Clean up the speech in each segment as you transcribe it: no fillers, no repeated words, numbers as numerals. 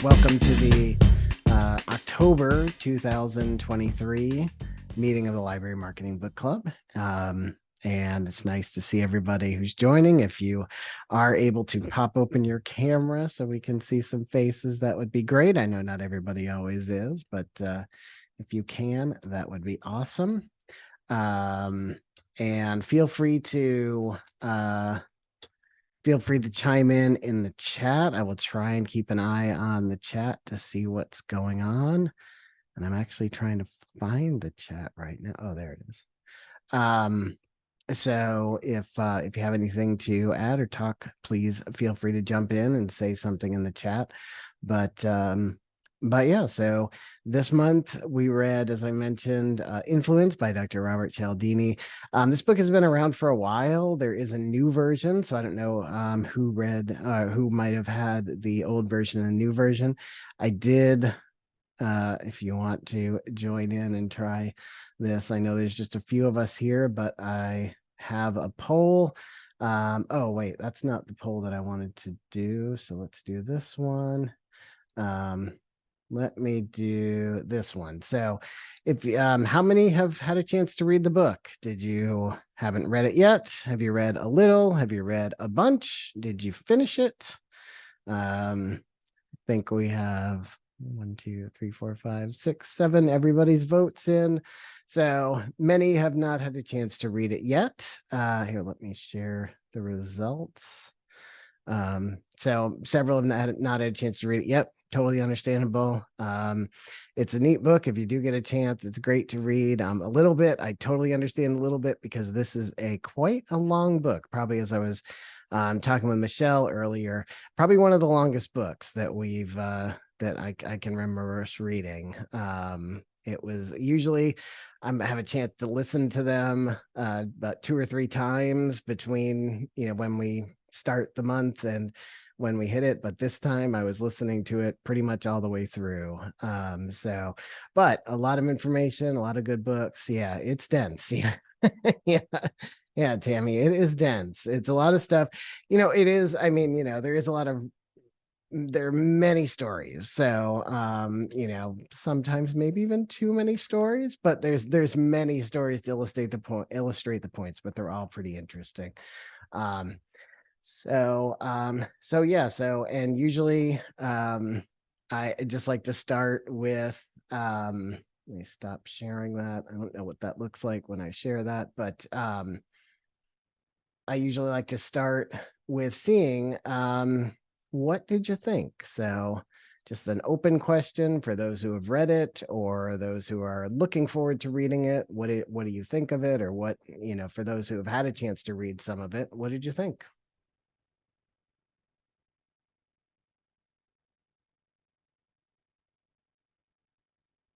Welcome to the October 2023 meeting of the Library Marketing Book Club. And it's nice to see everybody who's joining. If you are able to pop open your camera so we can see some faces, that would be great. I know not everybody always is, but if you can, that would be awesome. And feel free to chime in the chat. I will try and keep an eye on the chat to see what's going on. And I'm actually trying to find the chat right now. Oh, there it is. So if you have anything to add or talk, please feel free to jump in and say something in the chat. But yeah, so this month we read, as I mentioned, Influence by Dr. Robert Cialdini. This book has been around for a while. There is a new version, so I don't know who might have had the old version and the new version. I did, if you want to join in and try this. I know there's just a few of us here, but I have a poll. Oh, wait, that's not the poll that I wanted to do. So let's do this one. Let me do this one. So if how many have had a chance to read the book? Did you haven't read it yet? Have you read a little? Have you read a bunch? Did you finish it? I think we have 1, 2, 3, 4, 5, 6, 7. Everybody's votes in. So many have not had a chance to read it yet. Here, let me share the results. So several have not had a chance to read it yet. Totally understandable. It's a neat book. If you do get a chance, it's great to read. A little bit, I totally understand a little bit because this is quite a long book. Probably, as I was talking with Michelle earlier, probably one of the longest books that we've that I can remember us reading. It was usually I have a chance to listen to them about 2 or 3 times between when we start the month and when we hit it, but this time I was listening to it pretty much all the way through. But a lot of information, a lot of good books. Yeah, it's dense. Yeah, Tammy, it is dense. It's a lot of stuff. It is. I mean, there are many stories. So, sometimes maybe even too many stories, but there's many stories to illustrate the points, but they're all pretty interesting. And usually I just like to start with let me stop sharing that. I don't know what that looks like when I share that, but I usually like to start with seeing what did you think? So just an open question for those who have read it or those who are looking forward to reading it. What do you think of it? Or what, for those who have had a chance to read some of it, what did you think?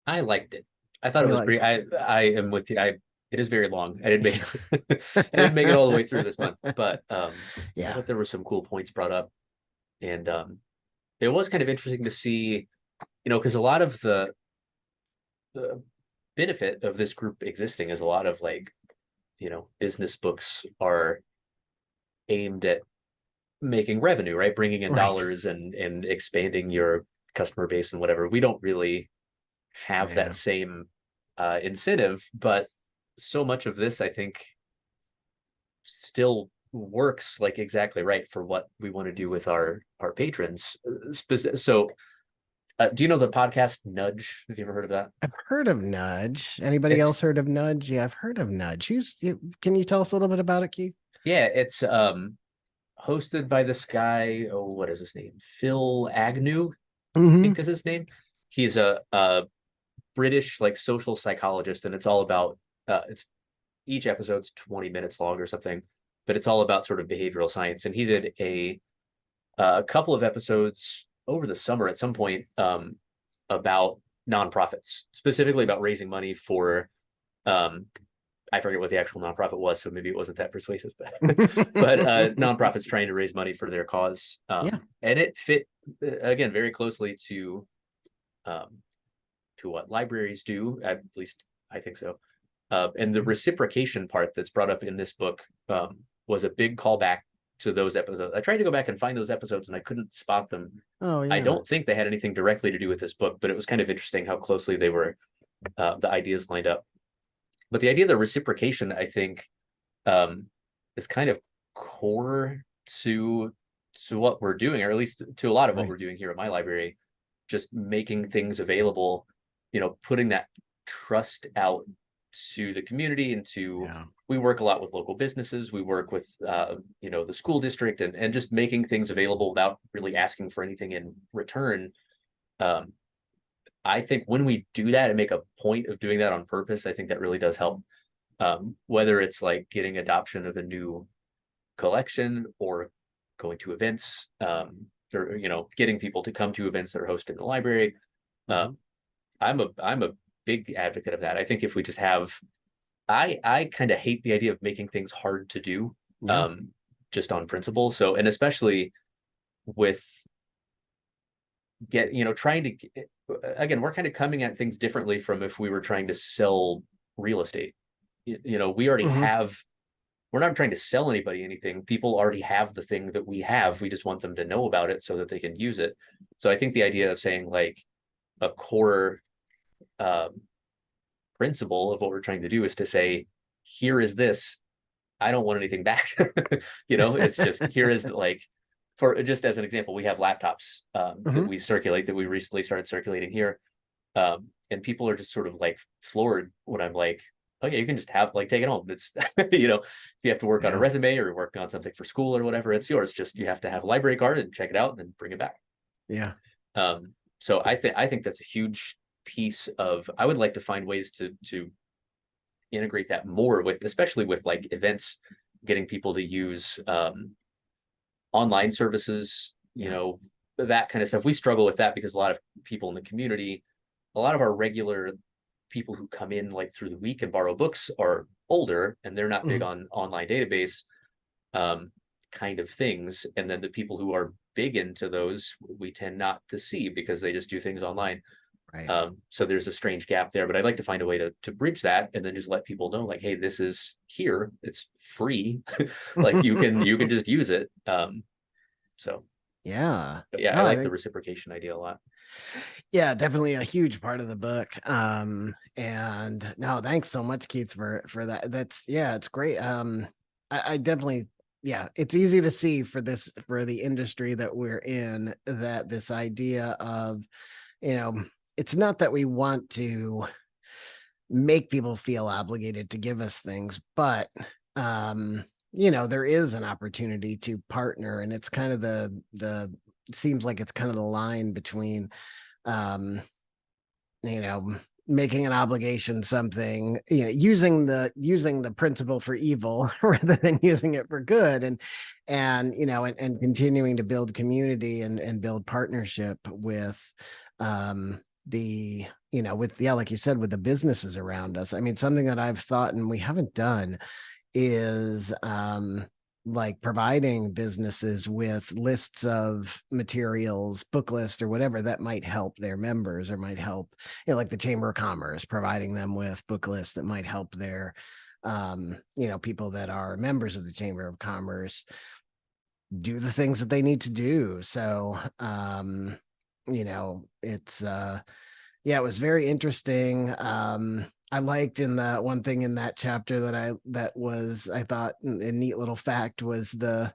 I liked it. I thought it You was liked pretty. I am with you. It is very long. I didn't make I didn't make it all the way through this month, but I Yeah. thought there were some cool points brought up, and it was kind of interesting to see, because a lot of the benefit of this group existing is a lot of business books are aimed at making revenue, right? Bringing in Right. dollars and expanding your customer base and whatever. We don't really have that Yeah. same incentive, but so much of this, I think, still works like exactly right for what we want to do with our patrons. So, do you know the podcast Nudge? Have you ever heard of that? I've heard of Nudge. Anybody else It's heard of Nudge? Yeah, I've heard of Nudge. Can you tell us a little bit about it, Keith? yeah, it's hosted by this guy. Oh, what is his name? Phil Agnew, I Mm-hmm. think is his name. He's a British social psychologist, and it's all about it's each episode's 20 minutes long or something, but it's all about sort of behavioral science. And he did a couple of episodes over the summer at some point about nonprofits, specifically about raising money for I forget what the actual nonprofit was, so maybe it wasn't that persuasive, but nonprofits trying to raise money for their cause. Yeah. And it fit again very closely um, to what libraries do, at least I think so. And the reciprocation part that's brought up in this book was a big callback to those episodes. I tried to go back and find those episodes and I couldn't spot them. Oh I yeah. don't think they had anything directly to do with this book, but it was kind of interesting how closely they were the ideas lined up. But the idea of the reciprocation, I think, is kind of core to what we're doing, or at least to a lot of what Right. we're doing here at my library. Just making things available, putting that trust out to the community and to Yeah. we work a lot with local businesses. We work with the school district and just making things available without really asking for anything in return. Um, I think when we do that and make a point of doing that on purpose, I think that really does help. Whether it's like getting adoption of a new collection or going to events, or getting people to come to events that are hosted in the library. Mm-hmm. I'm a big advocate of that. I think if we just have, I kind of hate the idea of making things hard to do, Yeah. um, just on principle. So, and especially with trying to again, we're kind of coming at things differently from if we were trying to sell real estate. We already Mm-hmm. have. We're not trying to sell anybody anything. People already have the thing that we have. We just want them to know about it so that they can use it. So I think the idea of saying like a core um, principle of what we're trying to do is to say, here is this. I don't want anything back. It's just here is like, for just as an example, we have laptops that Mm-hmm. we circulate that we recently started circulating here. And people are just sort of like floored when I'm like, oh yeah, you can just have like take it home. It's if you have to work on a Yeah. resume or work on something for school or whatever, it's yours. Just you have to have a library card and check it out and then bring it back. Yeah. So I think that's a huge piece of. I would like to find ways to integrate that more with, especially with like events, getting people to use online services, Yeah. that kind of stuff. We struggle with that because a lot of people in the community, a lot of our regular people who come in like through the week and borrow books are older and they're not big Mm-hmm. on online database um, kind of things. And then the people who are big into those, we tend not to see because they just do things online. Right. So there's a strange gap there, but I'd like to find a way to bridge that and then just let people know like, hey, this is here. It's free. Like you can just use it. So Yeah. but yeah, I No, I like the think reciprocation idea a lot. yeah, definitely a huge part of the book. And no, thanks so much, Keith, for that. That's yeah, it's great. I definitely yeah, it's easy to see for the industry that we're in that this idea of, you know, it's not that we want to make people feel obligated to give us things, but there is an opportunity to partner, and it's kind of the it seems like it's kind of the line between um you know making an obligation something, using the principle for evil rather than using it for good, and continuing to build community and build partnership with the with yeah, like you said, with the businesses around us. I mean, something that I've thought and we haven't done is like providing businesses with lists of materials, book list or whatever that might help their members or might help, like the Chamber of Commerce, providing them with book lists that might help their people that are members of the Chamber of Commerce do the things that they need to do. So it's yeah, it was very interesting. I liked in the one thing in that chapter I thought a neat little fact was the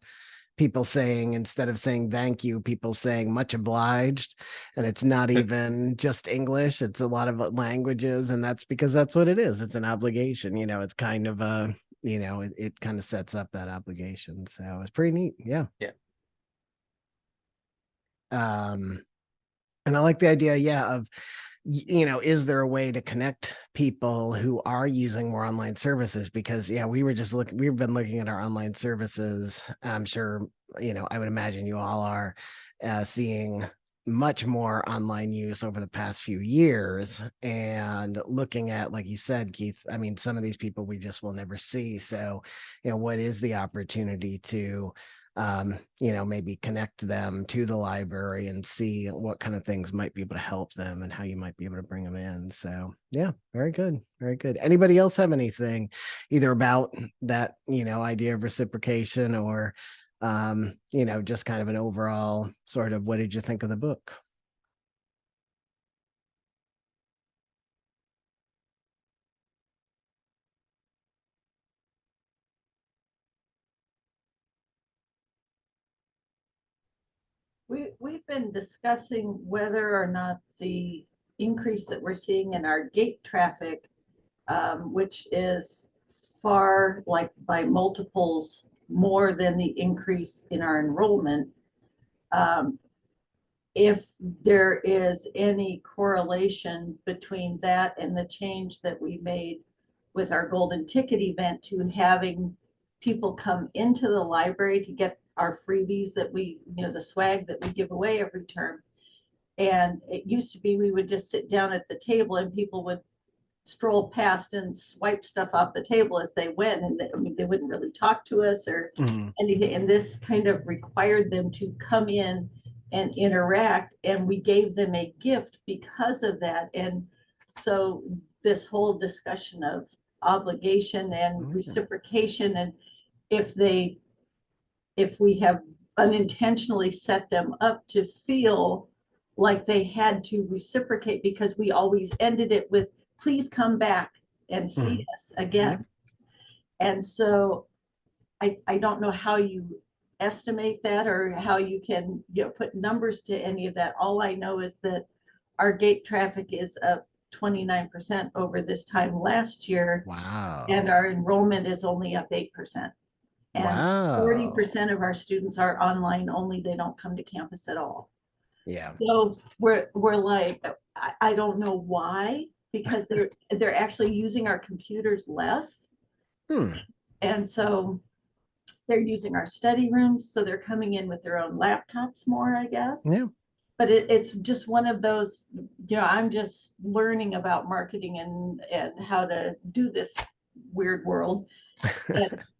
people saying, instead of saying thank you, people saying much obliged. And it's not even just English, it's a lot of languages. And that's because that's what it is. It's an obligation. It's kind of it kind of sets up that obligation. So it's pretty neat. Yeah. Yeah. And I like the idea, yeah, of is there a way to connect people who are using more online services? Because yeah, we've been looking at our online services. I'm sure, I would imagine you all are seeing much more online use over the past few years, and looking at, like you said, Keith, I mean, some of these people we just will never see. So, what is the opportunity to maybe connect them to the library and see what kind of things might be able to help them and how you might be able to bring them in. So yeah, very good. Very good. Anybody else have anything either about that, idea of reciprocation or just kind of an overall sort of, what did you think of the book? We've been discussing whether or not the increase that we're seeing in our gate traffic, which is far, like by multiples more than the increase in our enrollment, um, if there is any correlation between that and the change that we made with our golden ticket event to having people come into the library to get our freebies that the swag that we give away every term. And it used to be we would just sit down at the table and people would stroll past and swipe stuff off the table as they went. And they wouldn't really talk to us or anything. And this kind of required them to come in and interact. And we gave them a gift because of that. And so this whole discussion of obligation and reciprocation, and if we have unintentionally set them up to feel like they had to reciprocate because we always ended it with, please come back and see us again. And so I don't know how you estimate that or how you can put numbers to any of that. All I know is that our gate traffic is up 29% over this time last year. Wow. And our enrollment is only up 8%. And Wow. 40% of our students are online only. They don't come to campus at all. Yeah. So we're like, I don't know why, because they're actually using our computers less. And so they're using our study rooms. So they're coming in with their own laptops more, I guess. Yeah. But it's just one of those, I'm just learning about marketing and how to do this weird world.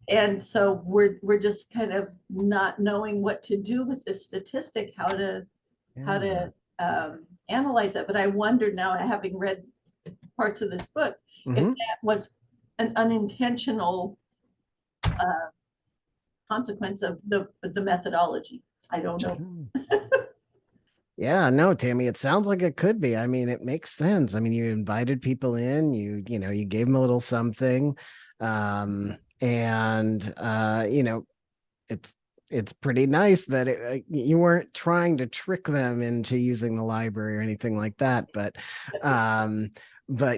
And so we're just kind of not knowing what to do with this statistic, how to analyze that. But I wonder now, having read parts of this book, if that was an unintentional consequence of the methodology. I don't know. Yeah, no, Tammy, it sounds like it could be. I mean, it makes sense. I mean, you invited people in, you gave them a little something. And it's pretty nice that you weren't trying to trick them into using the library or anything like that, but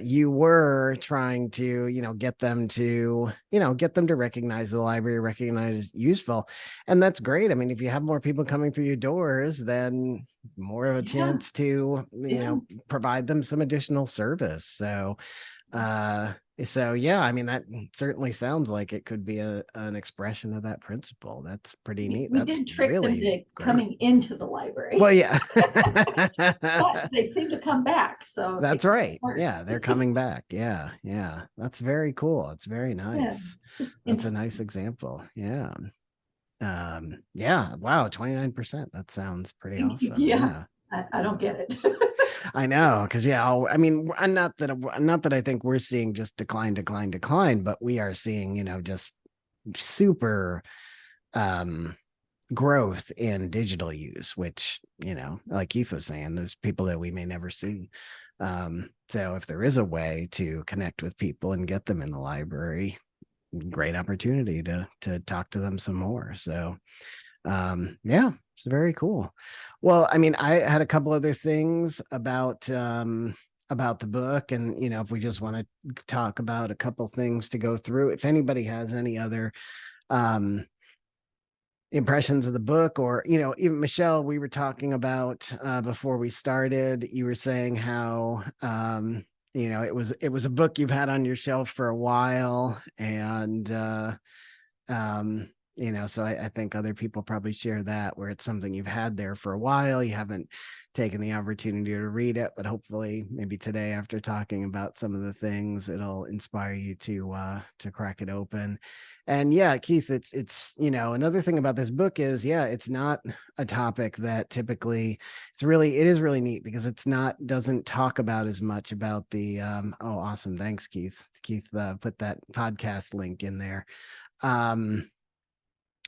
you were trying to get them to recognize the library, recognize it's useful. And that's great. I mean, if you have more people coming through your doors, then more of a chance to provide them some additional service. So yeah, I mean, that certainly sounds like it could be an expression of that principle. That's pretty neat. We That's did trick really them to great. coming into the library. Well, yeah. But they seem to come back. So that's right. Yeah, they're coming back. Yeah. That's very cool. It's very nice. That's a nice example. Yeah. Yeah. Wow, 29%. That sounds pretty awesome. Yeah. I don't get it. I know, because I mean, not that I think we're seeing just decline, but we are seeing, just super growth in digital use, which, like Keith was saying, there's people that we may never see. So if there is a way to connect with people and get them in the library, great opportunity to talk to them some more. So yeah, it's very cool. Well, I mean, I had a couple other things about the book, and if we just want to talk about a couple things to go through, if anybody has any other impressions of the book, or even Michelle, we were talking about before we started, you were saying how it was a book you've had on your shelf for a while, and so I think other people probably share that, where it's something you've had there for a while, you haven't taken the opportunity to read it, but hopefully maybe today, after talking about some of the things, it'll inspire you to crack it open. And yeah, Keith, it's another thing about this book is, it's not a topic that typically, it is really neat, because doesn't talk about as much about the oh, awesome, thanks, Keith put that podcast link in there.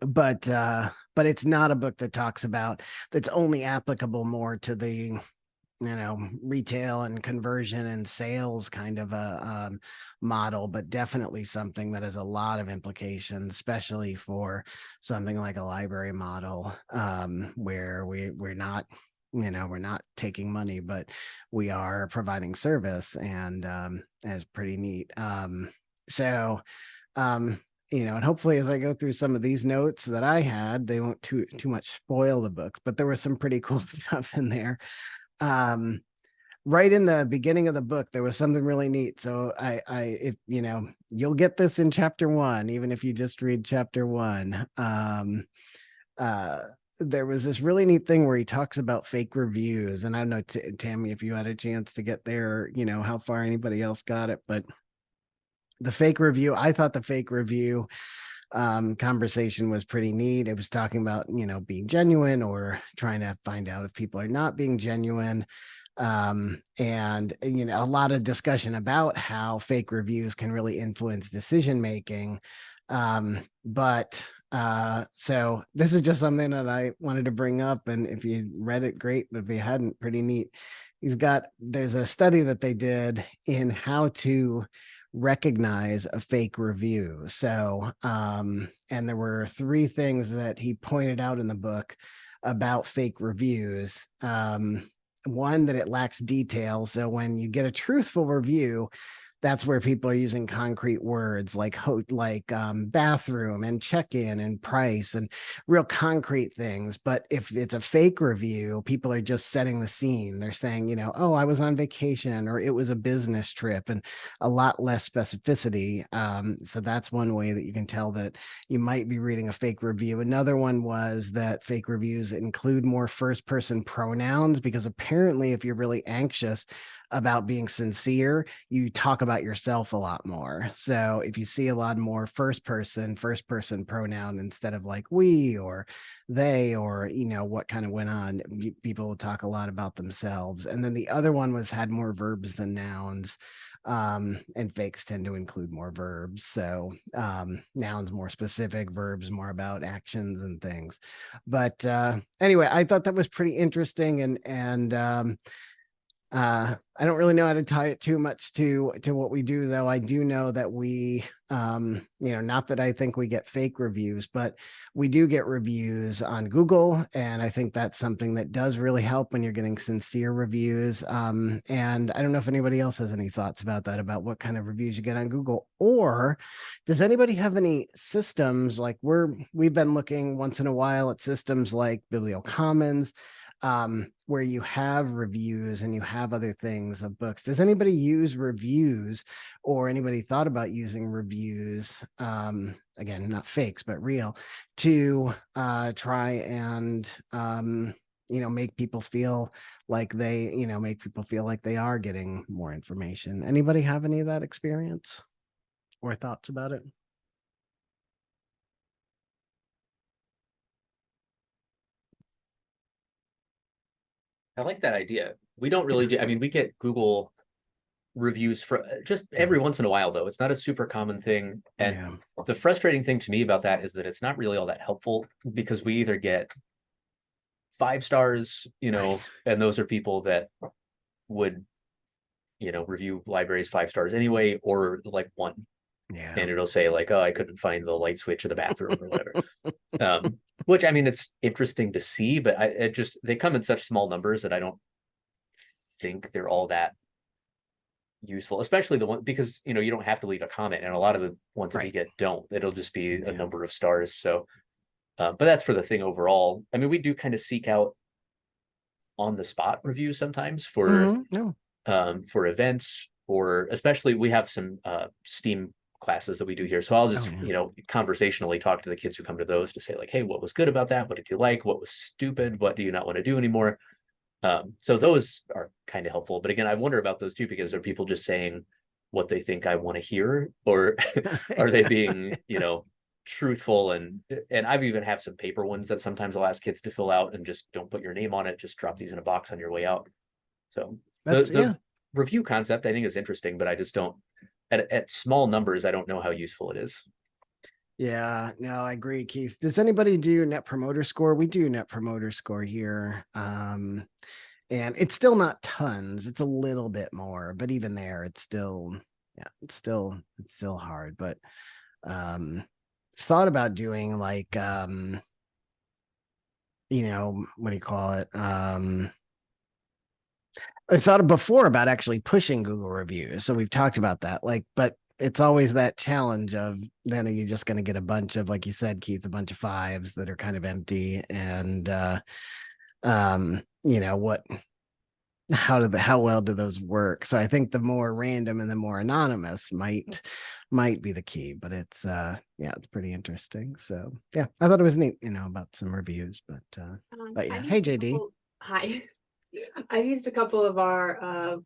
but it's not a book that talks about, that's only applicable more to the retail and conversion and sales kind of a model, but definitely something that has a lot of implications, especially for something like a library model, where we're not, we're not taking money, but we are providing service, and is pretty neat. So and hopefully as I go through some of these notes that I had, they won't too much spoil the books, but there was some pretty cool stuff in there. Right in the beginning of the book, there was something really neat. So if you'll get this in chapter 1, even if you just read chapter 1. There was this really neat thing where he talks about fake reviews, and I don't know, Tammy, if you had a chance to get there, how far anybody else got it, but the fake review, I thought the fake review conversation was pretty neat. It was talking about, being genuine or trying to find out if people are not being genuine. And a lot of discussion about how fake reviews can really influence decision making. But so this is just something that I wanted to bring up, and if you read it, great, but if you hadn't, pretty neat. There's a study that they did in how to recognize a fake review. So and there were 3 things that he pointed out in the book about fake reviews. One, that it lacks detail. So when you get a truthful review, that's where people are using concrete words like bathroom and check-in and price and real concrete things. But if it's a fake review, people are just setting the scene. They're saying, oh, I was on vacation, or it was a business trip, and a lot less specificity. So that's one way that you can tell that you might be reading a fake review. Another one was that fake reviews include more first-person pronouns, because apparently if you're really anxious about being sincere, you talk about yourself a lot more. So if you see a lot more first person pronoun instead of like we or they, or what kind of went on, people will talk a lot about themselves. And then the other one had more verbs than nouns. And fakes tend to include more verbs. So nouns more specific, verbs more about actions and things. But anyway, I thought that was pretty interesting, and I don't really know how to tie it too much to what we do, though. I do know that we, not that I think we get fake reviews, but we do get reviews on Google. And I think that's something that does really help when you're getting sincere reviews. And I don't know if anybody else has any thoughts about that, about what kind of reviews you get on Google, or does anybody have any systems like we've been looking once in a while at systems like BiblioCommons, where you have reviews and you have other things of books. Does anybody use reviews, or anybody thought about using reviews, again, not fakes, but real, to try and make people feel like they are getting more information? Anybody have any of that experience or thoughts about it? I like that idea. We don't really do, I mean, we get Google reviews for just every once in a while, though. It's not a super common thing. And the frustrating thing to me about that is that it's not really all that helpful, because we either get 5 stars, Right. and those are people that would, review libraries 5 stars anyway, or like 1. Yeah. And it'll say like, oh, I couldn't find the light switch in the bathroom or whatever. Which, I mean, it's interesting to see, but they come in such small numbers that I don't think they're all that useful, especially the one, because you don't have to leave a comment, and a lot of the ones that we get don't. It'll just be a number of stars. So but that's for the thing overall. I mean, we do kind of seek out on the spot reviews sometimes for events, or especially we have some STEAM classes that we do here. So I'll just, conversationally talk to the kids who come to those to say like, hey, what was good about that? What did you like? What was stupid? What do you not want to do anymore? So those are kind of helpful. But again, I wonder about those too, because are people just saying what they think I want to hear, or are they being, truthful? And I've even have some paper ones that sometimes I'll ask kids to fill out, and just don't put your name on it. Just drop these in a box on your way out. So the review concept I think is interesting, but I just don't, at small numbers, I don't know how useful it is. Yeah, no, I agree, Keith. Does anybody do Net Promoter Score? We do Net Promoter Score here. And it's still not tons. It's a little bit more, but even there, it's still, yeah, it's still hard. But thought about doing like what do you call it? I thought before about actually pushing Google reviews. So we've talked about that. Like, but it's always that challenge of then are you just going to get a bunch of, like you said, Keith, a bunch of fives that are kind of empty. And what how well do those work? So I think the more random and the more anonymous might be the key, but it's it's pretty interesting. So yeah, I thought it was neat, about some reviews, but yeah. Hey JD. Hi. I've used a couple of our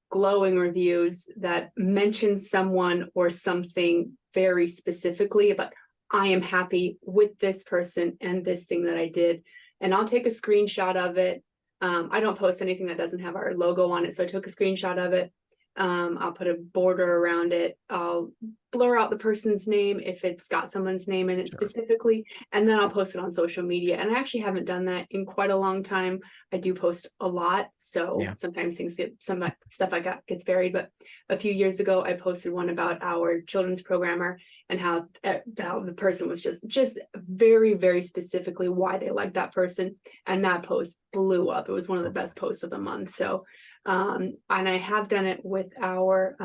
glowing reviews that mention someone or something very specifically about, I am happy with this person and this thing that I did. And I'll take a screenshot of it. I don't post anything that doesn't have our logo on it. So I took a screenshot of it. I'll put a border around it. I'll blur out the person's name if it's got someone's name in it specifically, and then I'll post it on social media. And I actually haven't done that in quite a long time. I do post a lot, so sometimes some stuff I got gets buried. But a few years ago, I posted one about our children's programmer and how the person was just very, very specifically why they liked that person, and that post blew up. It was one of the best posts of the month. So and I have done it with our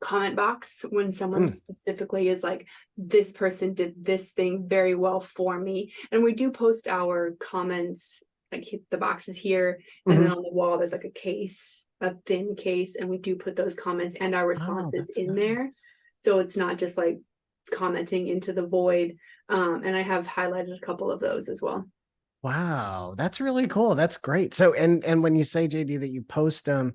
comment box when someone specifically is like, this person did this thing very well for me. And we do post our comments, like the boxes here, and then on the wall there's like a thin case, and we do put those comments and our responses in there. So it's not just like commenting into the void. And I have highlighted a couple of those as well. Wow, that's really cool. That's great. So and when you say JD that you post them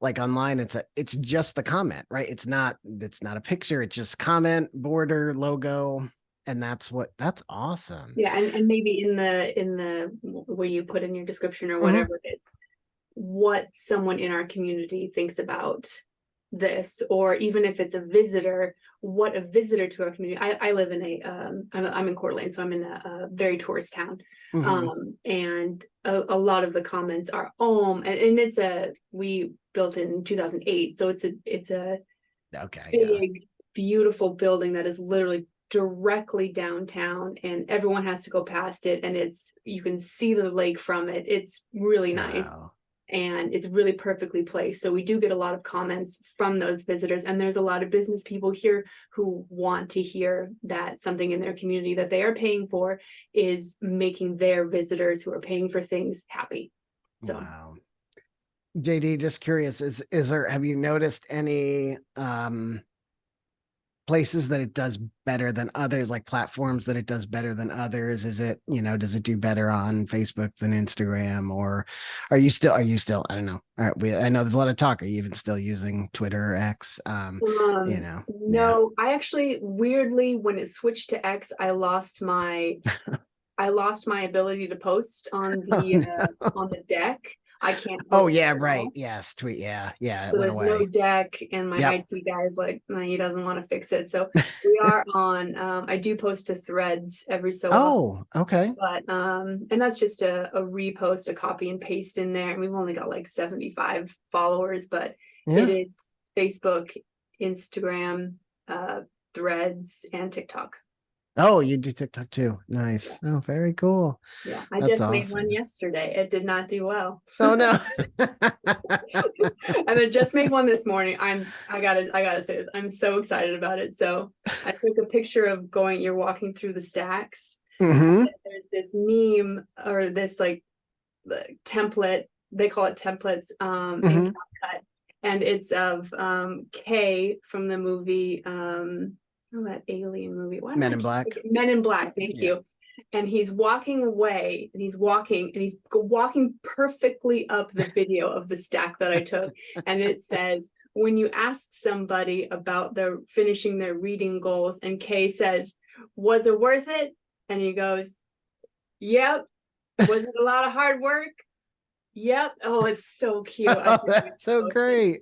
like online, it's just the comment, right? It's not a picture, it's just comment, border, logo, and that's awesome. Yeah, and maybe in the where you put in your description or whatever, it's what someone in our community thinks about this, or even if it's a visitor, what a visitor to our community. I live in I'm in Coeur d'Alene, so I'm in a very tourist town. And a lot of the comments are and we built in 2008, so it's a big beautiful building that is literally directly downtown, and everyone has to go past it, and you can see the lake from it. It's really nice. And it's really perfectly placed. So we do get a lot of comments from those visitors. And there's a lot of business people here who want to hear that something in their community that they are paying for is making their visitors who are paying for things happy. So wow. JD, just curious, have you noticed any places that it does better than others, like platforms that it does better than others? Is it, does it do better on Facebook than Instagram, or are you still, I don't know. All right. I know there's a lot of talk. Are you even still using Twitter or X? No, I actually, weirdly, when it switched to X, I lost my ability to post on the deck. I can't. Oh yeah, right. Yes, tweet. Yeah, it so went there's away. no deck, and my IT guy is like, no, he doesn't want to fix it. So we are on. I do post to Threads every so often. Okay. But and that's just a repost, a copy and paste in there. And we've only got like 75 followers, but it is Facebook, Instagram, Threads, and TikTok. Oh, you do TikTok too. Nice. Oh, very cool. Yeah, I just made one yesterday. It did not do well. Oh no. And I just made one this morning. I gotta say this. I'm so excited about it. So I took a picture of you're walking through the stacks. There's this meme or this like the template. They call it templates in CapCut, and it's of Kay from the movie that alien movie. Men in Black. Men in Black. Thank you. And he's walking away, and he's walking perfectly up the video of the stack that I took. And it says, when you ask somebody about their finishing their reading goals, and Kay says, was it worth it? And he goes, yep. Was it a lot of hard work? Yep. Oh, it's so cute. I Oh, think we that's so posted. great.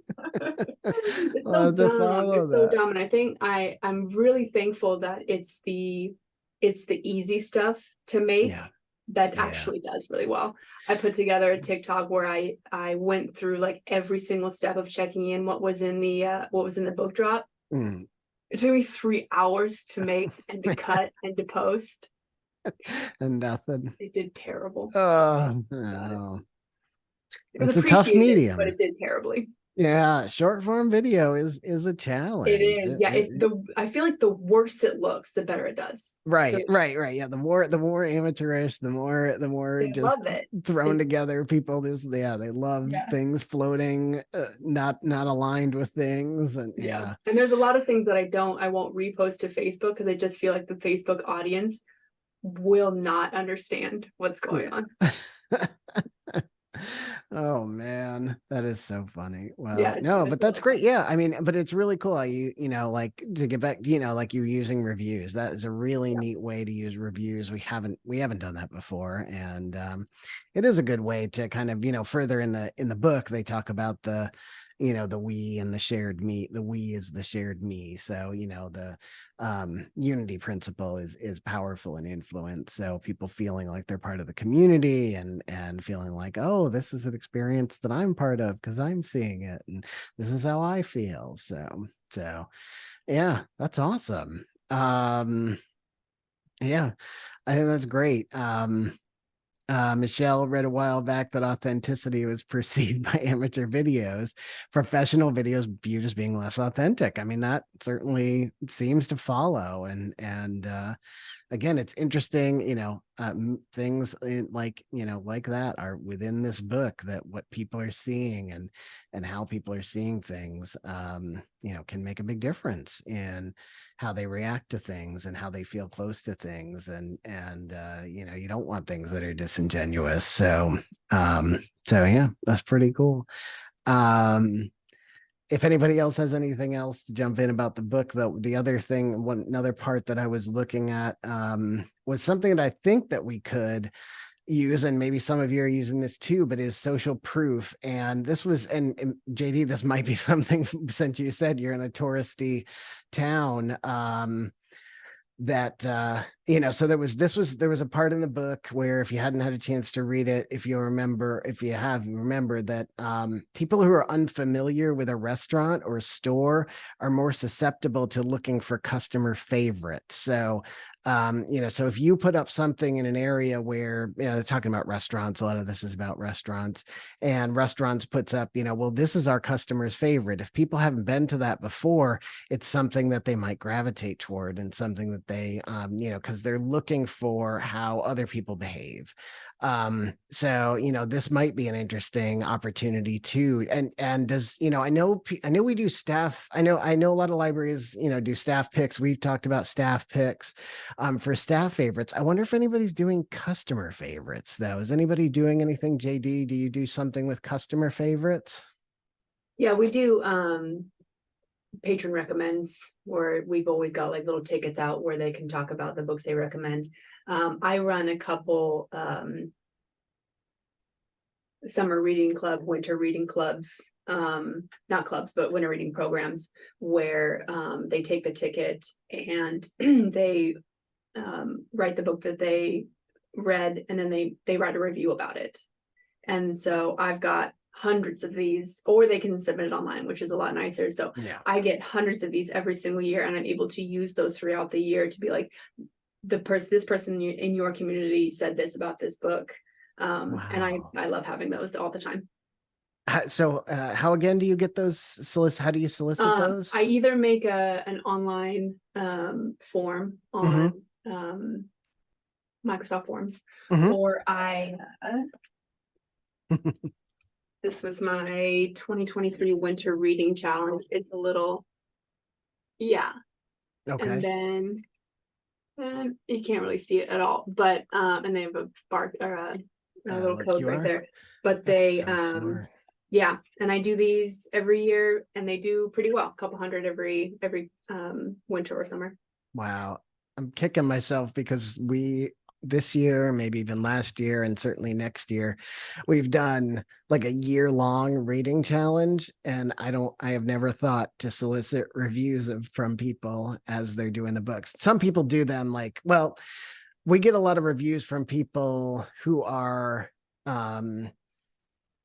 It's I'll so have to dumb. follow It's so that. dumb. And I think I'm really thankful that it's the easy stuff to make Yeah. that Yeah. actually does really well. I put together a TikTok where I went through like every single step of checking in what was in the book drop. Mm. It took me 3 hours to make and to cut and to post. And nothing. It did terrible. Oh, But no. it was It's a tough appreciated, but medium. it did terribly. Yeah, short form video is a It challenge. is. Yeah. I feel like the worse it looks, the better it does. Right, So right. Yeah, the more amateurish, the more they just love it. thrown It's, together. People just they love yeah. things floating, not aligned with things, and Yeah. yeah. And there's a lot of things that I won't repost to Facebook because I just feel like the Facebook audience will not understand what's going on. Oh man, that is so funny. Well, Yeah. no, It's but a that's lot of great. fun. Yeah, I mean, but it's really cool how like to get back, like you're using reviews. That is a really Yeah. neat way to use reviews. We haven't done that before, and it is a good way to kind of, further in the book they talk about the we and the shared me. The we is the shared me. So, the unity principle is powerful and influence. So people feeling like they're part of the community and feeling like, oh, this is an experience that I'm part of because I'm seeing it, and this is how I feel. So yeah, that's awesome. Yeah, I think that's great. Michelle read a while back that authenticity was perceived by amateur videos, professional videos viewed as being less authentic. I mean, that certainly seems to follow. And again, it's interesting, things like that are within this book, that what people are seeing and how people are seeing things, can make a big difference in how they react to things and how they feel close to things. And you don't want things that are disingenuous. So yeah, that's pretty cool. Um, if anybody else has anything else to jump in about the book, though, the other thing, another part that I was looking at was something that I think that we could use, and maybe some of you are using this too, but is social proof. And this was, and JD, this might be something, since you said you're in a touristy town, that so there was a part in the book where, if you hadn't had a chance to read it, if you remember that people who are unfamiliar with a restaurant or store are more susceptible to looking for customer favorites. So so if you put up something in an area where, they're talking about restaurants, a lot of this is about restaurants, and restaurants puts up, well, this is our customer's favorite. If people haven't been to that before, it's something that they might gravitate toward, and something that they, because they're looking for how other people behave. So, this might be an interesting opportunity too. And does, I know we do staff. I know a lot of libraries, do staff picks. We've talked about staff picks for staff favorites. I wonder if anybody's doing customer favorites though. Is anybody doing anything? JD, do you do something with customer favorites? Yeah, we do patron recommends, where we've always got like little tickets out where they can talk about the books they recommend. I run a couple summer reading club, winter reading clubs, not clubs, but winter reading programs, where they take the ticket and they write the book that they read, and then they write a review about it. And so I've got hundreds of these, or they can submit it online, which is a lot nicer. So Yeah. I get hundreds of these every single year, and I'm able to use those throughout the year to be like, this person in your community said this about this book. And Wow. I love having those all the time. So how again do you get those how do you solicit those? I either make an online form on Microsoft Forms, Mhm. or this was my 2023 winter reading challenge. It's a little, yeah. And Okay. then you can't really see it at all, but and they have a bar or a little Like code right QR? there. But That's they so smart. yeah, and I do these every year, and they do pretty well, a couple hundred every winter or summer. Wow. I'm kicking myself because we this year, maybe even last year, and certainly next year, we've done like a year-long reading challenge. And I have never thought to solicit reviews from people as they're doing the books. Some people do them like, well, we get a lot of reviews from people who are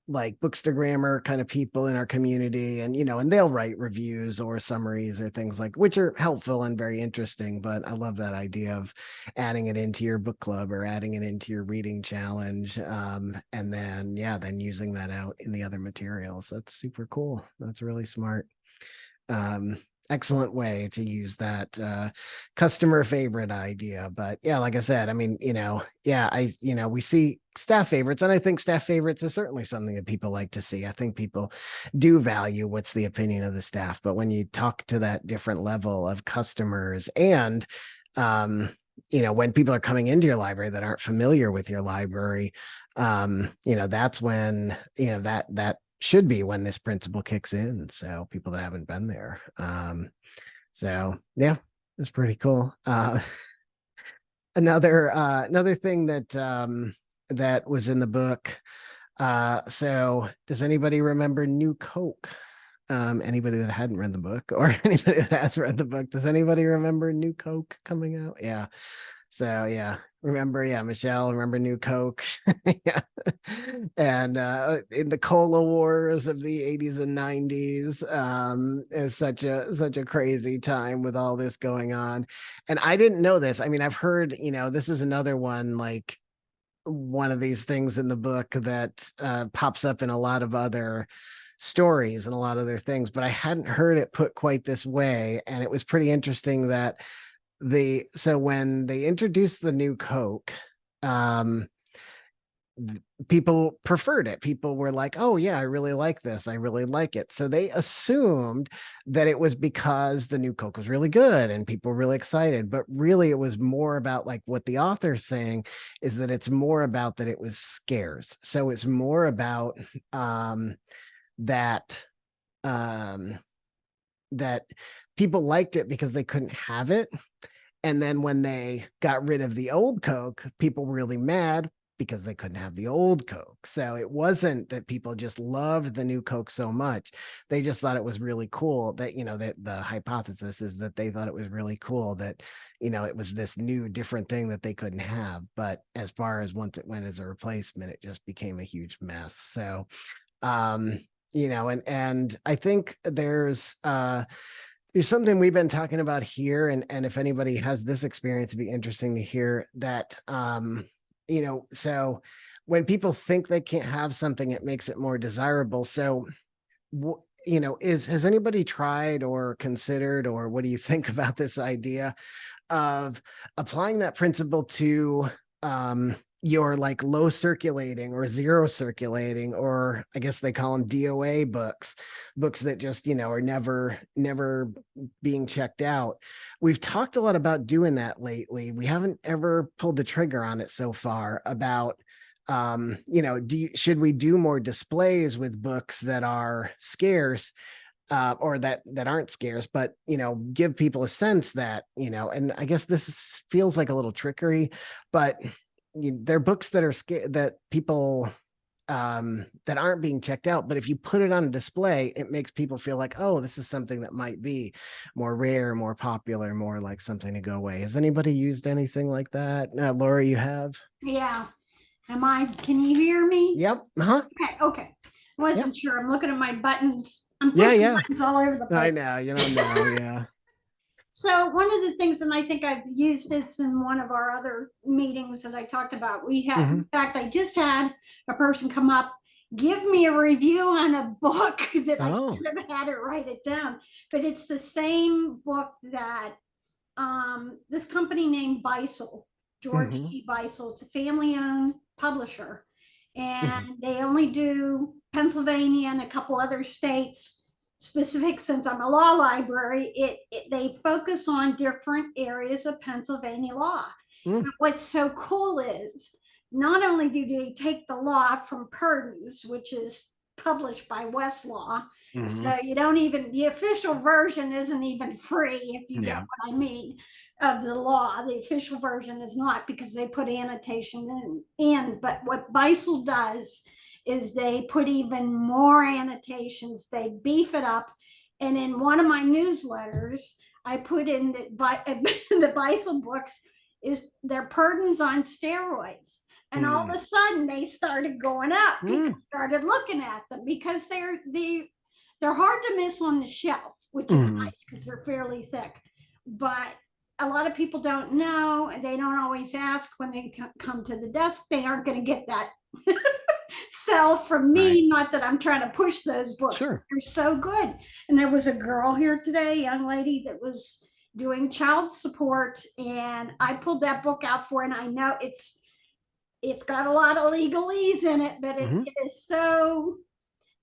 like Bookstagrammar kind of people in our community, and and they'll write reviews or summaries or things like, which are helpful and very interesting. But I love that idea of adding it into your book club or adding it into your reading challenge, and then using that out in the other materials. That's super cool. That's really smart. Excellent way to use that customer favorite idea. But yeah, like I said, I mean, we see staff favorites, and I think staff favorites is certainly something that people like to see. I think people do value what's the opinion of the staff, but when you talk to that different level of customers, and when people are coming into your library that aren't familiar with your library, that's when that should be when this principle kicks in. So people that haven't been there. So yeah, it's pretty cool. Another thing that was in the book. So does anybody remember New Coke? Anybody that hadn't read the book, or anybody that has read the book, does anybody remember New Coke coming out? Yeah. So yeah, Michelle, remember New Coke? Yeah. And in the cola wars of the 80s and 90s, is such a crazy time with all this going on. And I didn't know this. I mean, I've heard, this is another one, like one of these things in the book that pops up in a lot of other stories and a lot of other things, but I hadn't heard it put quite this way. And it was pretty interesting that so when they introduced the New Coke, people preferred it. People were like, oh yeah, I really like this. I really like it. So they assumed that it was because the New Coke was really good and people were really excited. But really it was more about, like, what the author's saying is that it's more about that it was scarce. So it's more about that people liked it because they couldn't have it. And then when they got rid of the old Coke, people were really mad because they couldn't have the old Coke. So it wasn't that people just loved the New Coke so much. They just thought it was really cool that, that the hypothesis is that they thought it was really cool that, it was this new, different thing that they couldn't have. But as far as once it went as a replacement, it just became a huge mess. So, and I think there's something we've been talking about here, and if anybody has this experience, it'd be interesting to hear that, so when people think they can't have something, it makes it more desirable. So, has anybody tried or considered, or what do you think about this idea of applying that principle to your like low circulating or zero circulating, or I guess they call them DOA books that just, are never being checked out. We've talked a lot about doing that lately. We haven't ever pulled the trigger on it so far about, should we do more displays with books that are scarce, or that aren't scarce, but give people a sense that, and I guess this feels like a little trickery, but they're books that are that people that aren't being checked out. But if you put it on a display, it makes people feel like, oh, this is something that might be more rare, more popular, more like something to go away. Has anybody used anything like that? Laura, you have? Yeah. Can you hear me? Yep. Uh-huh. Okay. I wasn't sure. I'm looking at my buttons. I'm pushing buttons all over the place. I know. You don't know. Yeah. So one of the things, and I think I've used this in one of our other meetings that I talked about, we had, in fact, I just had a person come up, give me a review on a book that I should have had it write it down, but it's the same book that this company named Beisel, George G. Beisel, it's a family-owned publisher, and they only do Pennsylvania and a couple other states. Specific, since I'm a law library, they focus on different areas of Pennsylvania law. What's so cool is not only do they take the law from Purdon's, which is published by Westlaw, so you don't even, the official version isn't even free, if you get what I mean. of the law. The official version is not, because they put annotation in. But what Beisel does is they put even more annotations. They beef it up. And in one of my newsletters, I put in that the Beisel books is their pardons on steroids. And all of a sudden they started going up. People started looking at them because they're hard to miss on the shelf, which is nice because they're fairly thick. But a lot of people don't know, and they don't always ask when they come to the desk. They aren't going to get that sell from me. Not that I'm trying to push those books. Sure. They're so good. And there was a girl here today, a young lady that was doing child support, and I pulled that book out for her, and I know it's got a lot of legalese in it, but it is so,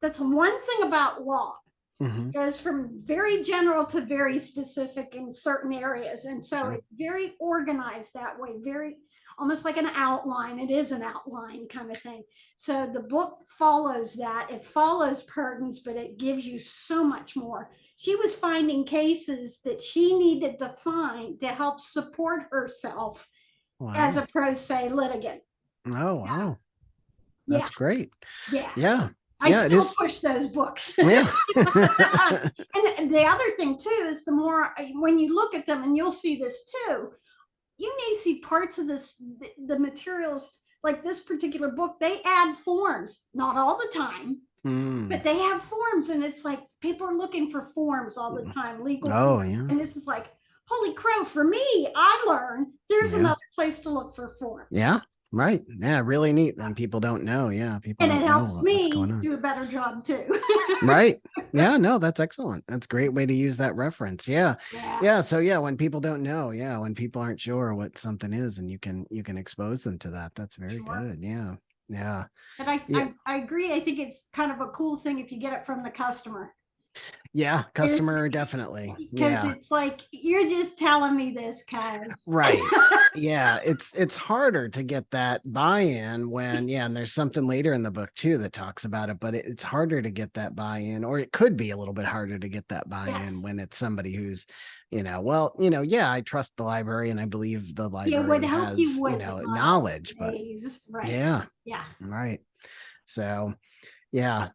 that's one thing about law. It goes from very general to very specific in certain areas. And so it's very organized that way, very almost like an outline. It is an outline kind of thing. So the book follows that. It follows pardons, but it gives you so much more. She was finding cases that she needed to find to help support herself as a pro se litigant. Oh, wow. That's great. Yeah. I still push those books. Yeah. And the other thing too is the more, when you look at them, and you'll see this too, you may see parts of this, the materials, like this particular book, they add forms, not all the time, but they have forms, and it's like people are looking for forms all the time, legal forms. And this is like, holy crow, for me, I learned there's another place to look for forms. Yeah. Right. Yeah. Really neat. Then people don't know. Yeah. People and don't it helps know me what's going on. do a better job too. Right. Yeah. No, that's excellent. That's a great way to use that reference. Yeah. Yeah. So yeah, when people don't know, when people aren't sure what something is, and you can expose them to that. That's very good. Yeah. Yeah. And I agree. I think it's kind of a cool thing if you get it from the customer. Yeah, customer, definitely. Because it's like, you're just telling me this, guys. Right. Yeah, it's harder to get that buy-in when, and there's something later in the book too that talks about it, but it's harder to get that buy-in, or it could be a little bit harder to get that buy-in when it's somebody who's, I trust the library and I believe the library has, knowledge, but yeah. Right. So there's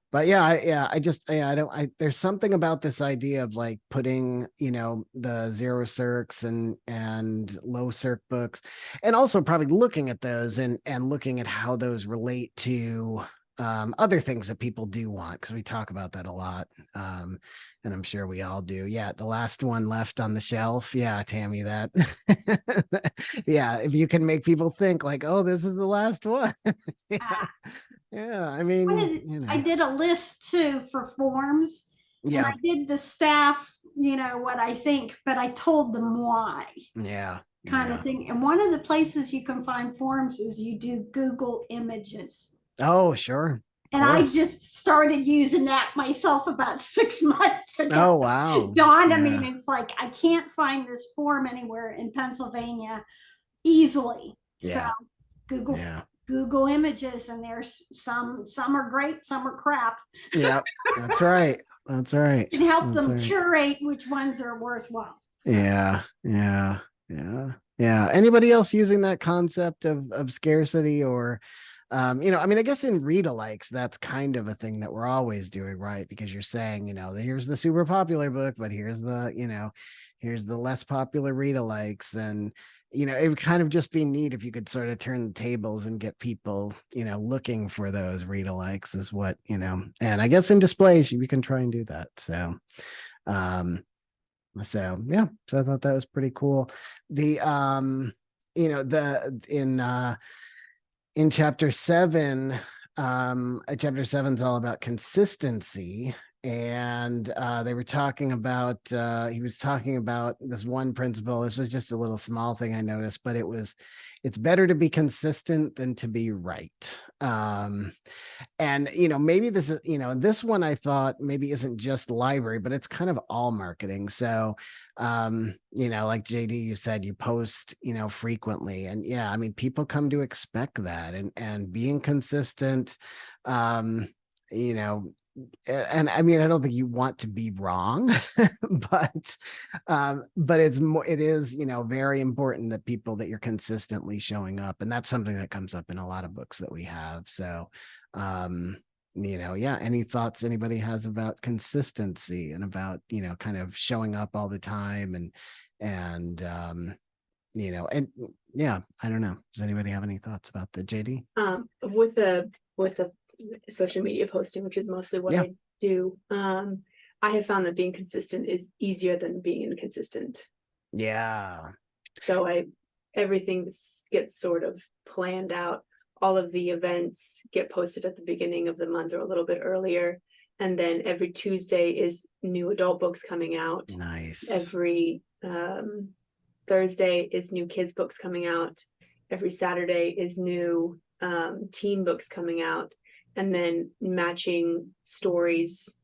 something about this idea of like putting, the zero circs and low circ books, and also probably looking at those and looking at how those relate to other things that people do want, because we talk about that a lot. And I'm sure we all do. Yeah. The last one left on the shelf. Yeah, Tammy, that. If you can make people think like, oh, this is the last one. Yeah, I mean, I did a list too for forms. Yeah. And I did the staff, what I think, but I told them why. Yeah. Kind of thing. And one of the places you can find forms is you do Google Images. Oh, sure. And I just started using that myself about 6 months ago. Oh, wow. Dawned on me, it's like, I can't find this form anywhere in Pennsylvania easily. Yeah. So Google Images, and there's some are great, some are crap. Yeah, that's right. That's right. You can help them curate which ones are worthwhile. Yeah. Anybody else using that concept of scarcity, or I guess in read-alikes, that's kind of a thing that we're always doing, right? Because you're saying, here's the super popular book, but here's the, here's the less popular read-alikes. And it would kind of just be neat if you could sort of turn the tables and get people, looking for those read-alikes is what, and I guess in displays, we can try and do that. So I thought that was pretty cool. The, in chapter 7, chapter 7 is all about consistency. And they were talking about, he was talking about this one principle. This is just a little small thing I noticed, but it's better to be consistent than to be right. And, maybe this is, this one I thought maybe isn't just library, but it's kind of all marketing. So, like JD, you said, you post, frequently, and people come to expect that, and being consistent, and I mean, I don't think you want to be wrong, but it is, very important that people that you're consistently showing up. And that's something that comes up in a lot of books that we have. So, yeah, any thoughts anybody has about consistency and about, kind of showing up all the time and, and yeah, I don't know. Does anybody have any thoughts about the JD? With the social media posting, which is mostly what Yeah. I do, I have found that being consistent is easier than being inconsistent. Yeah. So everything gets sort of planned out. All of the events get posted at the beginning of the month or a little bit earlier. And then every Tuesday is new adult books coming out. Nice. Every Thursday is new kids books coming out. Every Saturday is new teen books coming out. And then matching stories,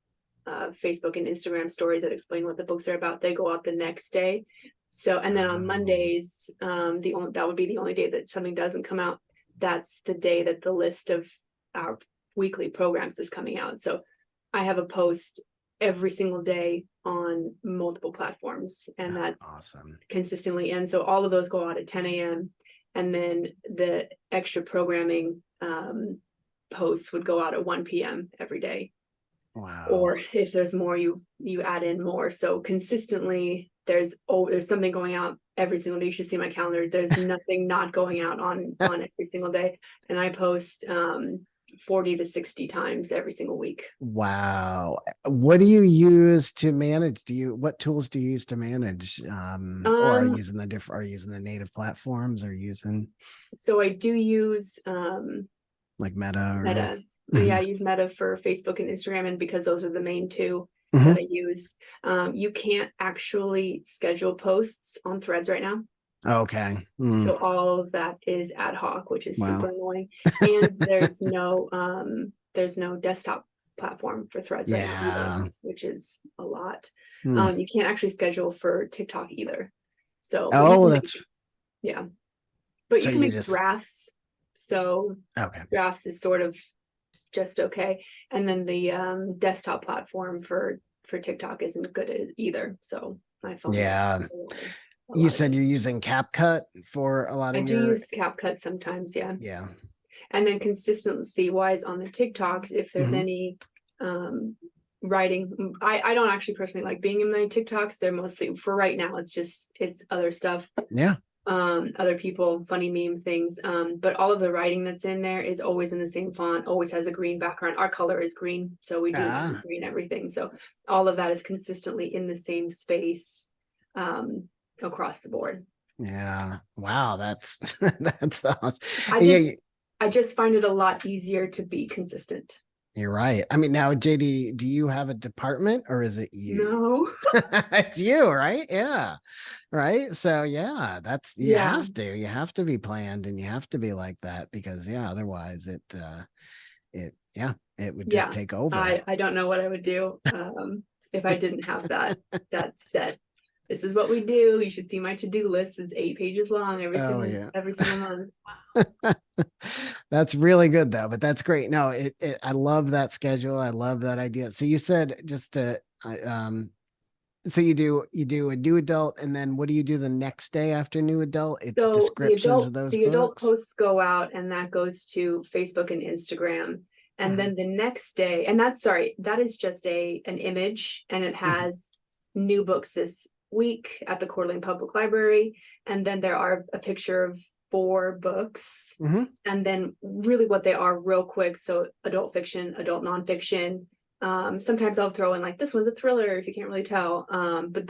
Facebook and Instagram stories that explain what the books are about, they go out the next day. So, and then on Mondays, that would be the only day that something doesn't come out. That's the day that the list of our weekly programs is coming out. So I have a post every single day on multiple platforms, and that's awesome. Consistently. And so all of those go out at 10 a.m. And then the extra programming posts would go out at 1 p.m. every day. Wow. Or if there's more, you add in more. So consistently there's something going out every single day. You should see my calendar. There's nothing not going out on every single day. And I post 40 to 60 times every single week. Wow. What do you use to manage? What tools do you use to manage? Or are you using the native platforms, or using? So I do use like Meta or Meta. Yeah, I use Meta for Facebook and Instagram, and because those are the main two Mhm. that I use. You can't actually schedule posts on Threads right now. Okay. So all of that is ad hoc, which is Wow. super annoying. And there's no desktop platform for Threads right now either, which is a lot. You can't actually schedule for TikTok either. So yeah. But So you can you make drafts. So Okay. drafts is sort of just okay. And then the desktop platform for TikTok isn't good either. So I found Yeah. You said you're using CapCut for a lot of I do use CapCut sometimes, yeah. Yeah. And then consistency wise on the TikToks, if there's any writing, I don't actually personally like being in my TikToks. They're mostly, for right now, it's other stuff. Yeah. Other people, funny meme things. But all of the writing that's in there is always in the same font, always has a green background. Our color is green, so we do green everything. So all of that is consistently in the same space across the board. Yeah. Wow. That's that's awesome. I just find it a lot easier to be consistent. You're right. I mean, now, JD, do you have a department, or is it you? No. It's you, right? Yeah. Right. So yeah, you have to be planned, and you have to be like that, because otherwise it would just take over. I don't know what I would do if I didn't have that set. This is what we do. You should see my to-do list is 8 pages long every single month. That's really good though, but that's great. No, I love that schedule. I love that idea. So you said so you do a new adult, and then what do you do the next day after new adult? It's descriptions of those the adult posts go out, and that goes to Facebook and Instagram. And then the next day, and that is just an image, and it has new books this week at the Coeur d'Alene Public Library. And then there are a picture of 4 books, and then really what they are real quick. So adult fiction, adult nonfiction. Sometimes I'll throw in like, this one's a thriller if you can't really tell. But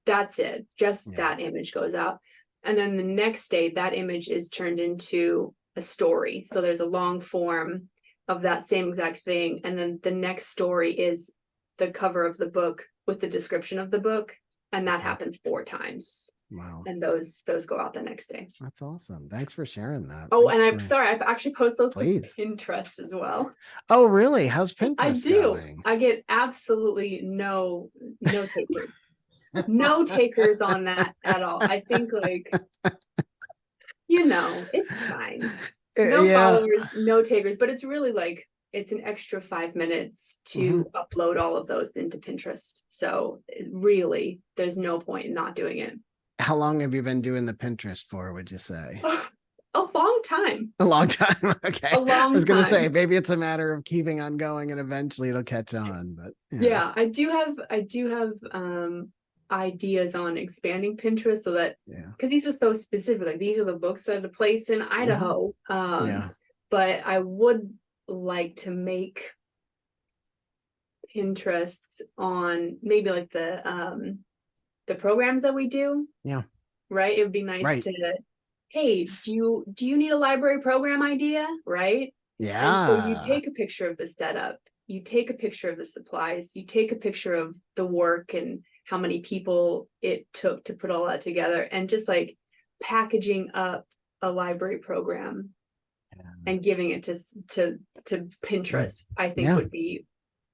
that's it. Just that image goes out. And then the next day, that image is turned into a story. So there's a long form of that same exact thing. And then the next story is the cover of the book with the description of the book. And that happens 4 times. Wow. And those go out the next day. That's awesome. Thanks for sharing that. Oh, and I'm sorry, I actually post those to Pinterest as well. Oh, really? How's Pinterest I do. going? I get absolutely no takers. No takers on that at all. I think it's fine. No followers, no takers, but it's really like it's an extra 5 minutes to upload all of those into Pinterest. So really, there's no point in not doing it. How long have you been doing the Pinterest for, would you say? A long time. A long time. Okay. A long I was going to say, time. maybe it's a matter of keeping on going and eventually it'll catch on, but Yeah, I do have ideas on expanding Pinterest so that, because these are so specific, like these are the books that are placed in Idaho. But I would like to make Pinterests on maybe like the programs that we do. Yeah. Right. It would be nice to, hey, do you need a library program idea? Right. Yeah. And so you take a picture of the setup, you take a picture of the supplies, you take a picture of the work and how many people it took to put all that together, and just like packaging up a library program and giving it to Pinterest, I think would be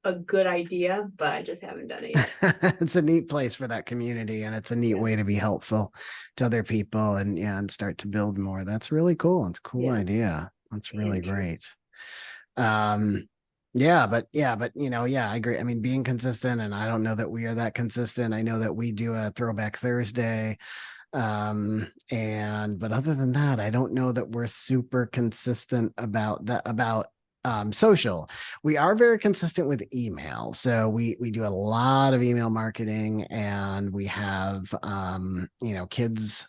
a good idea, but I just haven't done it yet. It's a neat place for that community, and it's a neat way to be helpful to other people and start to build more. That's really cool. It's a cool idea. That's really great. But I agree. I mean, being consistent, and I don't know that we are that consistent. I know that we do a Throwback Thursday. But other than that, I don't know that we're super consistent about social. We are very consistent with email. So we do a lot of email marketing, and we have, kids,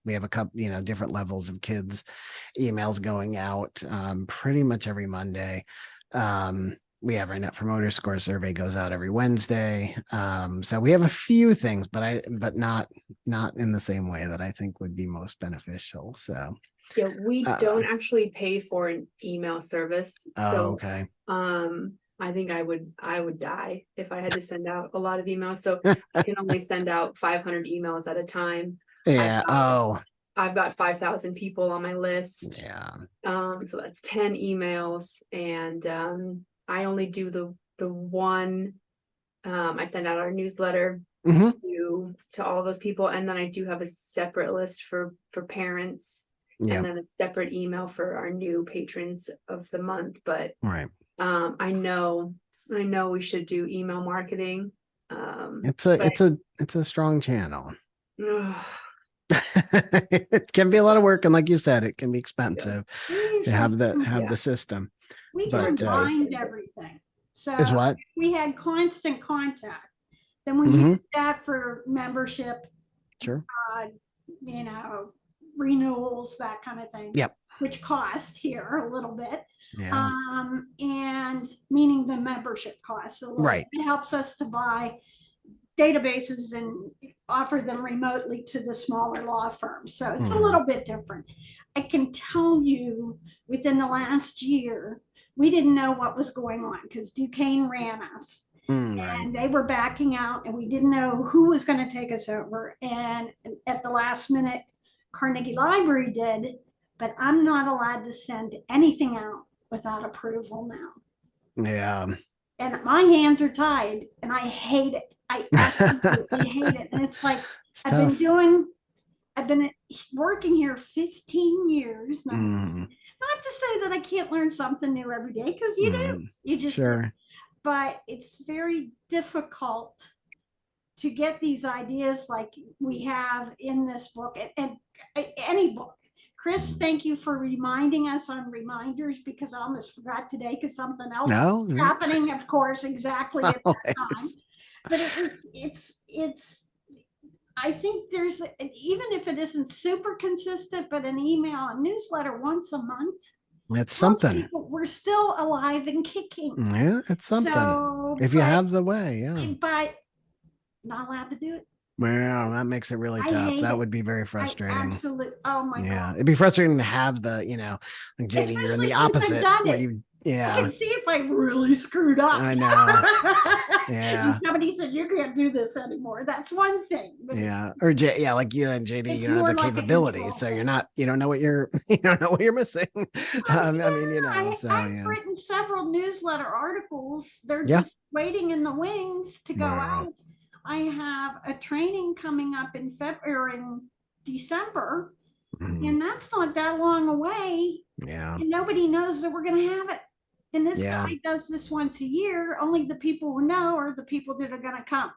we have a couple, different levels of kids emails going out, pretty much every Monday. We have our Net Promoter Score survey goes out every Wednesday. So we have a few things, but not in the same way that I think would be most beneficial. So yeah, we don't actually pay for an email service. Okay. I think I would die if I had to send out a lot of emails. So I can only send out 500 emails at a time. Yeah. I've got 5,000 people on my list. Yeah. So that's 10 emails, and I only do the one. I send out our newsletter to all of those people, and then I do have a separate list for parents, and then a separate email for our new patrons of the month. But I know we should do email marketing. It's a strong channel. It can be a lot of work, and like you said, it can be expensive to have the system. We combined everything. So is what we had constant contact. Then we used that for membership. Sure. Renewals, that kind of thing. Yep. Which cost here a little bit. Yeah. And meaning the membership costs a little. Right. It helps us to buy databases and offer them remotely to the smaller law firms. So it's a little bit different. I can tell you within the last year, we didn't know what was going on because Duquesne ran us. And they were backing out, and we didn't know who was going to take us over. And at the last minute, Carnegie Library did, but I'm not allowed to send anything out without approval now. Yeah. And my hands are tied, and I hate it. I absolutely hate it. And it's like, I've been working here 15 years now. Not to say that I can't learn something new every day, because you do. You just do. But it's very difficult to get these ideas like we have in this book, and any book. Chris, thank you for reminding us on reminders, because I almost forgot today because something else was happening, of course, exactly at that time. But it's I think there's, even if it isn't super consistent, but an email, a newsletter once a month. It's something. We're still alive and kicking. Yeah, it's something. So, if you have the way, but not allowed to do it. Well, that makes it really tough. That would be very frustrating. Absolutely. Oh my God. Yeah, it'd be frustrating to have the, like JD, you're in the opposite. I can see if I really screwed up. I know. Yeah. And somebody said you can't do this anymore. That's one thing. Yeah. Or like you and JD, you don't have the capabilities, so you don't know what you're missing. I've written several newsletter articles. They're just waiting in the wings to go out. I have a training coming up in December, and that's not that long away. Yeah. And nobody knows that we're going to have it. And this Yeah. guy does this once a year. Only the people who know are the people that are going to come,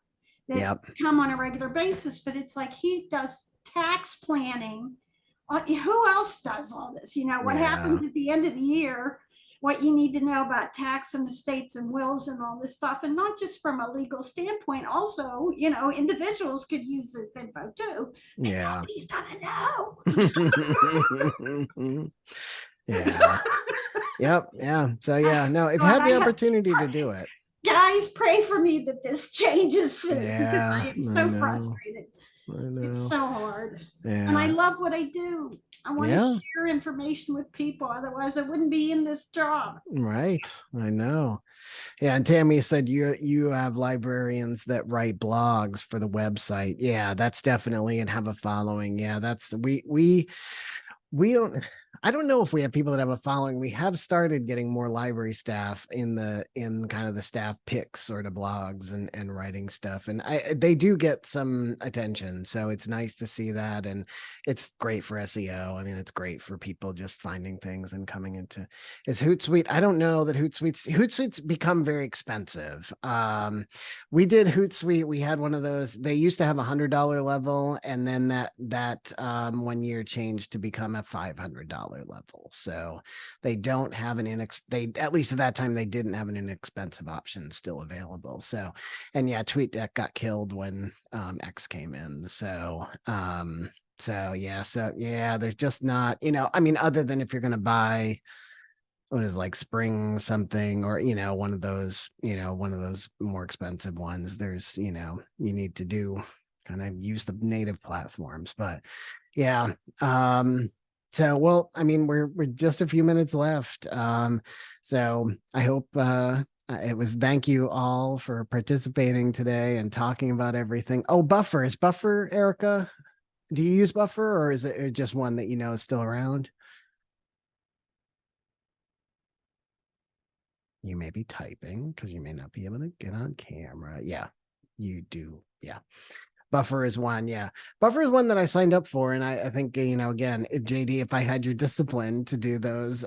that Yep. come on a regular basis. But it's like he does tax planning. Who else does all this? You know, what Yeah. happens at the end of the year, what you need to know about tax and estates and wills and all this stuff. And not just from a legal standpoint, also, you know, individuals could use this info too. Yeah. Nobody's gonna know. Yeah. Yep. Yeah. So yeah, no, if you God, had the I have- opportunity to do it. Guys, pray for me that this changes soon, because Yeah, I am I so know. frustrated. I It's know. so hard. And I Yeah. love what I do. I want Yeah. to share information with people. Otherwise, I wouldn't be in this job. Right. I know. Yeah, and Tammy said you have librarians that write blogs for the website. Yeah, that's definitely, and have a following. Yeah, that's we don't, I don't know if we have people that have a following. We have started getting more library staff in kind of the staff picks sort of blogs and writing stuff. And they do get some attention. So it's nice to see that. And it's great for SEO. I mean, it's great for people just finding things and coming into. Is Hootsuite? I don't know that Hootsuite's become very expensive. We did Hootsuite. We had one of those. They used to have $100 level, and then that 1 year changed to become a $500 level. So they don't have at least at that time they didn't have an inexpensive option still available. So, and yeah, TweetDeck got killed when X came in. So yeah, there's just not, I mean, other than if you're going to buy what is like Spring something, or one of those more expensive ones, there's you need to do kind of use the native platforms. But yeah, so well, I mean, we're just a few minutes left, so I hope thank you all for participating today and talking about everything. Oh, Buffer, is Buffer, Erica, do you use Buffer, or is it just one that is still around? You may be typing because you may not be able to get on camera. Yeah, you do. Yeah. Buffer is one. Yeah. Buffer is one that I signed up for. And I think, again, JD, if I had your discipline to do those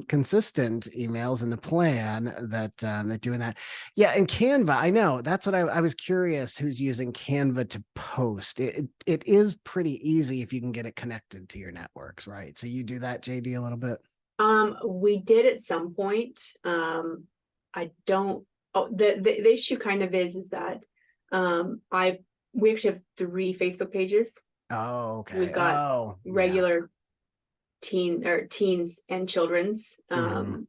consistent emails and the plan that doing that. Yeah. And Canva, I know that's what I was curious who's using Canva to post. It is pretty easy if you can get it connected to your networks, right? So you do that, JD, a little bit? We did at some point. I don't. Oh, the issue kind of is that we actually have 3 Facebook pages. Oh, okay. We've got regular teens and children's, and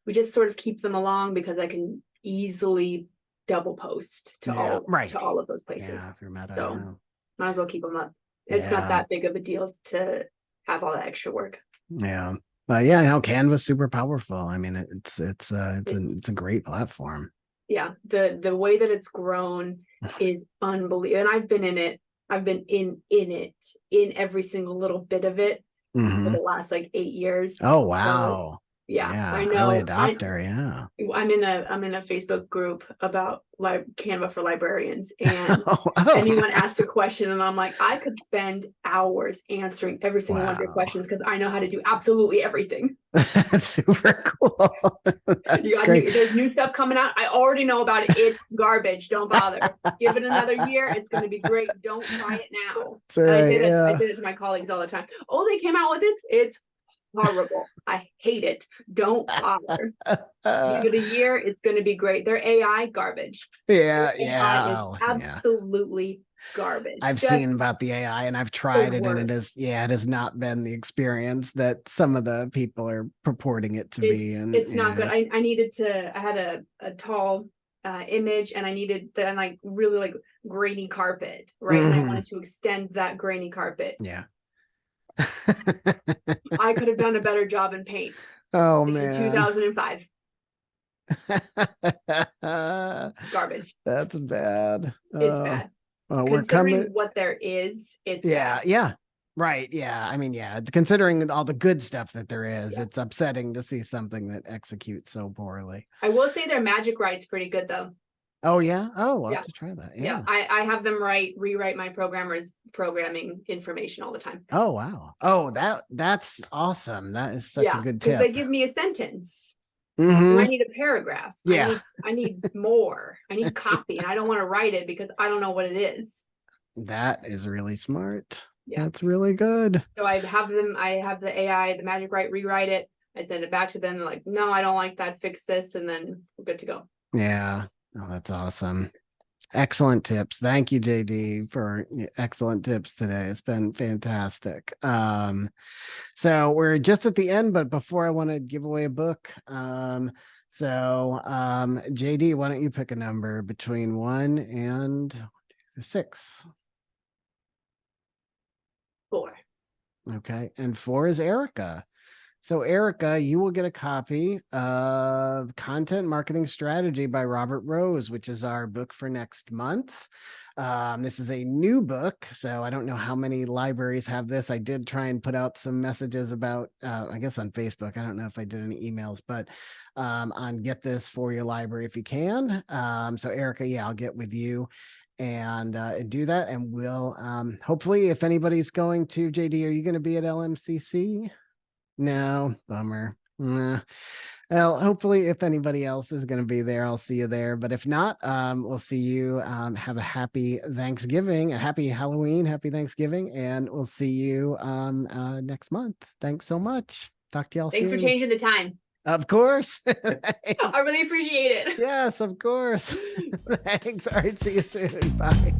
we just sort of keep them along because I can easily double post to all of those places. Yeah, through Meta. So might as well keep them up. It's not that big of a deal to have all that extra work. Yeah. Canva's super powerful. I mean, it's a great platform. Yeah. The way that it's grown is unbelievable. And I've been in it. I've been in every single little bit of it for the last 8 years. Oh, wow. So, yeah, I know. Early adopter. Yeah. I'm in a Facebook group about Canva for librarians, and anyone asked a question, and I'm like, I could spend hours answering every single one of your questions because I know how to do absolutely everything. That's super cool. That's great. There's new stuff coming out. I already know about it. It's garbage. Don't bother. Give it another year. It's going to be great. Don't try it now. Right, I say it to my colleagues all the time. Oh, they came out with this. It's horrible. I hate it. Don't bother. Give it a year. It's going to be great. Their AI garbage. AI is absolutely garbage. I've seen about the AI, and I've tried it, and it has not been the experience that some of the people are purporting it to be. And it's not good. I had a tall image, and I needed the really grainy carpet, right? And I wanted to extend that grainy carpet. Yeah. I could have done a better job in paint. Oh, in man. 2005. Garbage. That's bad. It's bad. We're coming. What there is, it's bad. Yeah. Right. Yeah. I mean, considering all the good stuff that there is, it's upsetting to see something that executes so poorly. I will say their magic write's pretty good though. Oh yeah. Oh, I'll have to try that. Yeah. I have them rewrite my programmer's programming information all the time. Oh wow. Oh, that's awesome. That is such a good tip. Because they give me a sentence. Mhm. I need a paragraph. Yeah. I need more. I need copy, and I don't want to write it because I don't know what it is. That is really smart. Yeah. That's really good. So I have the AI, the Magic Write, rewrite it. I send it back to them. They're like, no, I don't like that. Fix this, and then we're good to go. Yeah. Oh, that's awesome. Excellent tips. Thank you, JD, for excellent tips today. It's been fantastic. So we're just at the end, but before I want to give away a book, JD, why don't you pick a number between 1 and 6? 4. Okay, and 4 is Erica. So Erica, you will get a copy of Content Marketing Strategy by Robert Rose, which is our book for next month. This is a new book, so I don't know how many libraries have this. I did try and put out some messages about, I guess on Facebook. I don't know if I did any emails, but on Get This for your library if you can. So Erica, yeah, I'll get with you and do that. And we'll hopefully, if anybody's going to, JD, are you going to be at LMCC? No, bummer. Nah. Well, hopefully, if anybody else is going to be there, I'll see you there. But if not, we'll see you. Have a happy Thanksgiving, a happy Halloween, happy Thanksgiving, and we'll see you next month. Thanks so much. Talk to y'all Thanks soon. for changing the time. Of course. I really appreciate it. Yes, of course. Thanks. All right. See you soon. Bye.